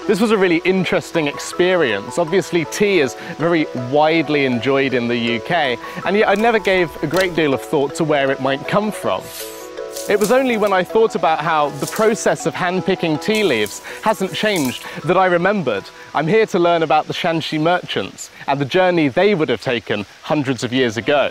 This was a really interesting experience. Obviously, tea is very widely enjoyed in the UK, and yet I never gave a great deal of thought to where it might come from. It was only when I thought about how the process of hand-picking tea leaves hasn't changed that I remembered I'm here to learn about the Shanxi merchants and the journey they would have taken hundreds of years ago.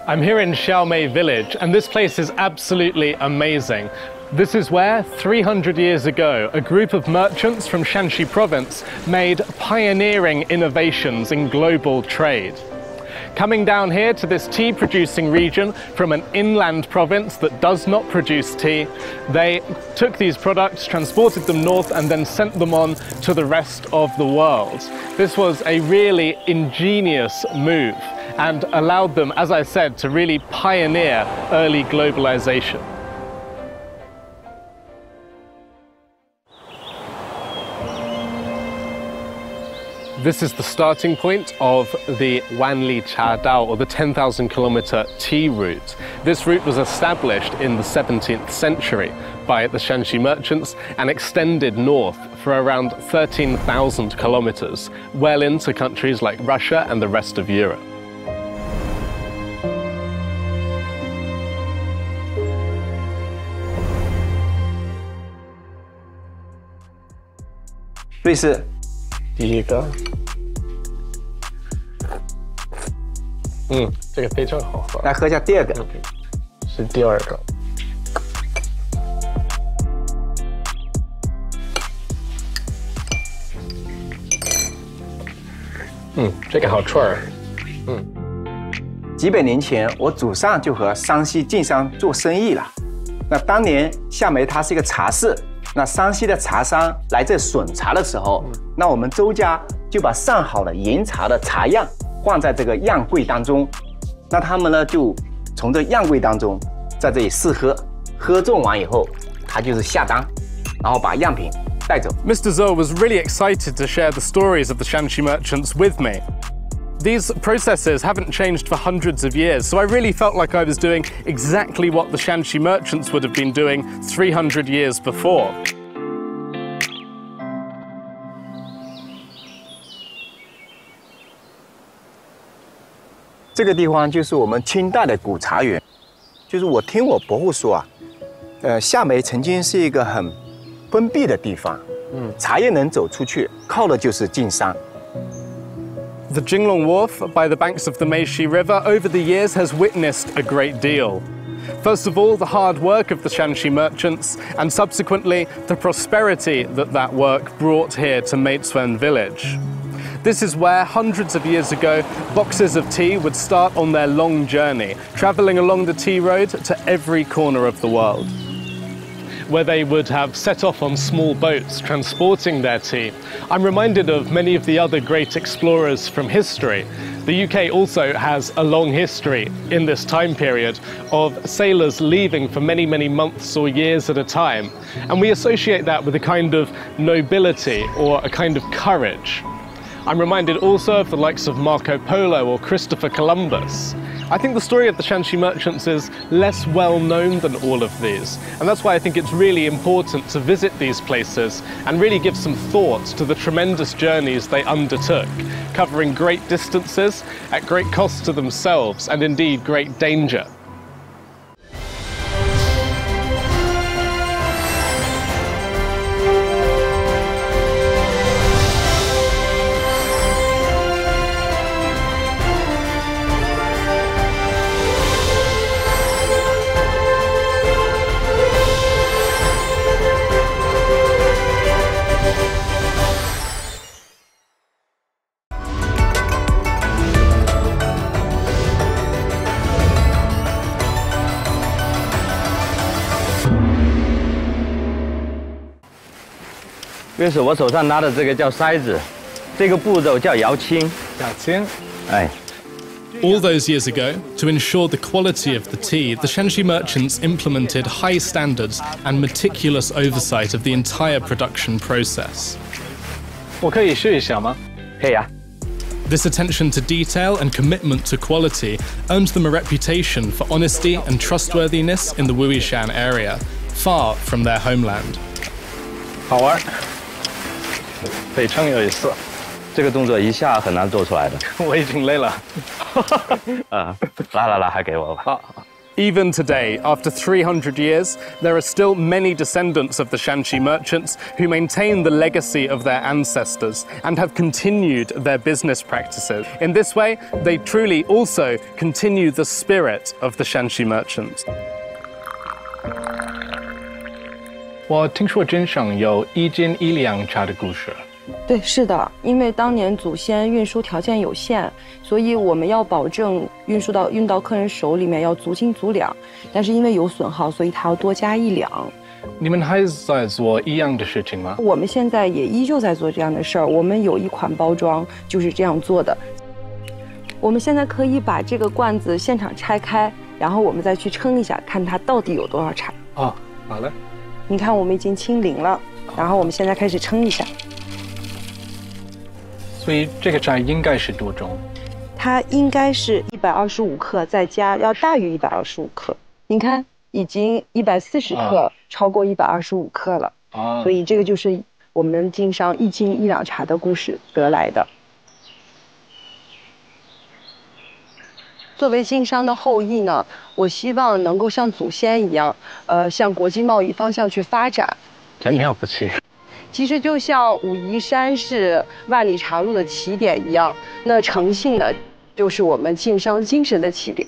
I'm here in Xiaomei village, and this place is absolutely amazing. This is where, 300 years ago, a group of merchants from Shanxi province made pioneering innovations in global trade. Coming down here to this tea-producing region from an inland province that does not produce tea, they took these products, transported them north, and then sent them on to the rest of the world. This was a really ingenious move and allowed them, as I said, to really pioneer early globalization. This is the starting point of the Wanli Cha Dao, or the 10,000 kilometer tea route. This route was established in the 17th century by the Shanxi merchants and extended north for around 13,000 kilometers, well into countries like Russia and the rest of Europe. Rees 第一个，这个非常好喝。来喝一下第二个，是第二个。这个好串儿。几百年前，我祖上就和山西晋商做生意了。那当年夏梅它是一个茶市。那山西的茶商来这选茶的时候，那我们周家就把上好的岩茶的茶样放在这个样柜当中，那他们呢就从这样柜当中在这里试喝，喝中完以后，他就是下单，然后把样品带走。Mr. Zhou was really excited to share the stories of the Shanxi merchants with me. These processes haven't changed for hundreds of years, so I really felt like I was doing exactly what the Shanxi merchants would have been doing 300 years before. 这个地方就是我们清代的古茶园，就是我听我伯父说啊，夏梅曾经是一个很封闭的地方，茶叶能走出去，靠的就是晋商。 The Jinglong Wharf by the banks of the Meiji River over the years has witnessed a great deal. First of all, the hard work of the Shanxi merchants, and subsequently the prosperity that that work brought here to Meizhuan village. This is where, hundreds of years ago, boxes of tea would start on their long journey, travelling along the tea road to every corner of the world, where they would have set off on small boats transporting their tea. I'm reminded of many of the other great explorers from history. The UK also has a long history in this time period of sailors leaving for many, many months or years at a time. And we associate that with a kind of nobility or a kind of courage. I'm reminded also of the likes of Marco Polo or Christopher Columbus. I think the story of the Shanxi merchants is less well known than all of these, and that's why I think it's really important to visit these places and really give some thought to the tremendous journeys they undertook, covering great distances at great cost to themselves and indeed great danger.这是我手上拿的这个叫筛子，这个步骤叫摇青。摇青。哎。 All those years ago, to ensure the quality of the tea, the Shanxi merchants implemented high standards and meticulous oversight of the entire production process. 我可以试一下吗？可以啊。 This attention to detail and commitment to quality earned them a reputation for honesty and trustworthiness in the Wuishan area, far from their homeland. 好玩，非常有意思。这个动作一下很难做出来的。我已经累了。来，还给我吧。Even today, after 300 years, there are still many descendants of the Shanxi merchants who maintain the legacy of their ancestors and have continued their business practices. In this way, they truly also continue the spirit of the Shanxi merchants. 我听说镇上有一斤一两茶的故事。对，是的，因为当年祖先运输条件有限，所以我们要保证运到客人手里面要足斤足两，但是因为有损耗，所以它要多加1两。你们还在做一样的事情吗？我们现在也依旧在做这样的事儿。我们有一款包装就是这样做的。我们现在可以把这个罐子现场拆开，然后我们再去称一下，看它到底有多少茶。哦，好了。你看，我们已经清零了，然后我们现在开始称一下。所以这个茶应该是多重？它应该是125克，再加要大于125克。您看，已经140克，超过125克了。所以这个就是我们晋商一斤一两茶的故事得来的。作为晋商的后裔呢，我希望能够像祖先一样，向国际贸易方向去发展。真了不起。其实就像武夷山是万里茶路的起点一样，那诚信呢，就是我们晋商精神的起点。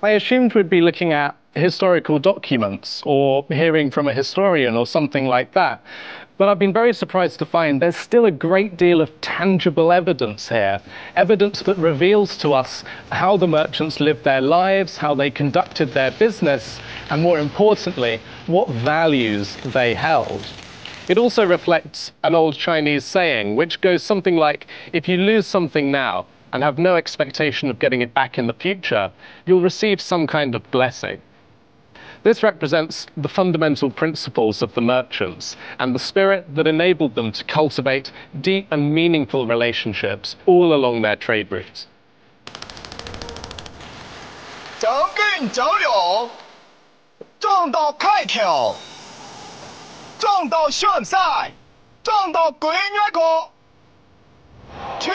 I assumed we'd be looking at historical documents or hearing from a historian or something like that. But I've been very surprised to find there's still a great deal of tangible evidence here, evidence that reveals to us how the merchants lived their lives, how they conducted their business, and more importantly, what values they held. It also reflects an old Chinese saying, which goes something like, if you lose something now and have no expectation of getting it back in the future, you'll receive some kind of blessing. This represents the fundamental principles of the merchants and the spirit that enabled them to cultivate deep and meaningful relationships all along their trade routes. 走近走远，撞到开桥，撞到上山，撞到鬼月过，去。